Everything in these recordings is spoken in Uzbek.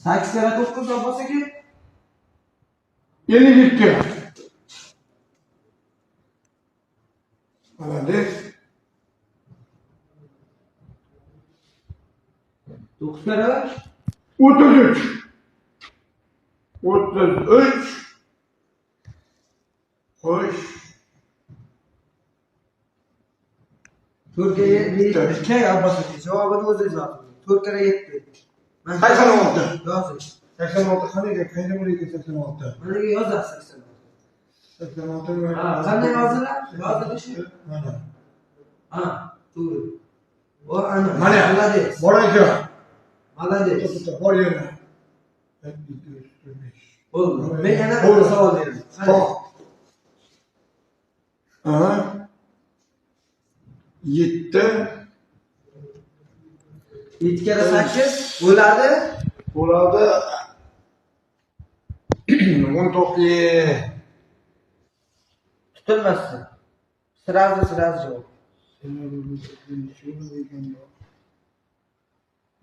8 kere 9 olmasa ki 52. Hadi. 9 kere 33. 33. Hoş. Türkiye'ye 70 ne olmasa ki cevabını o'zingiz yozing. 4 kere 7. 86. Yozing. 86 qanday? Qayerda bo'laydi 86? Mana yozasiz 86 Ha, qanday yozilar? Yozilishi. mana. Ha, to'g'ri. O ana. Mana. Молодец. Bor aka. Молодец. Bor yana. Bo'ldi. Men yana bir savol beraman. Bor. Aha. 7 7 kere 8 bo'ladi. bo'ladi 19. Tutilmasdi. Sразу javob.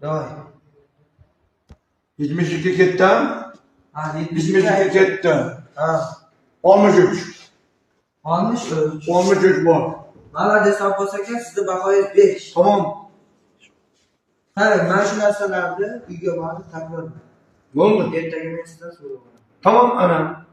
Давай. 72 ketdi. Ha, 72 ketdi. Ha. 63. 63. 63 bor. Молодец bo'lsa ekan, sizning bahoyingiz 5. Tamam. Qarang, mana shu narsalarni uyga borib takrorlang. Bo'ldi. Ertaga men sizdan so'rayman. Tamam ana.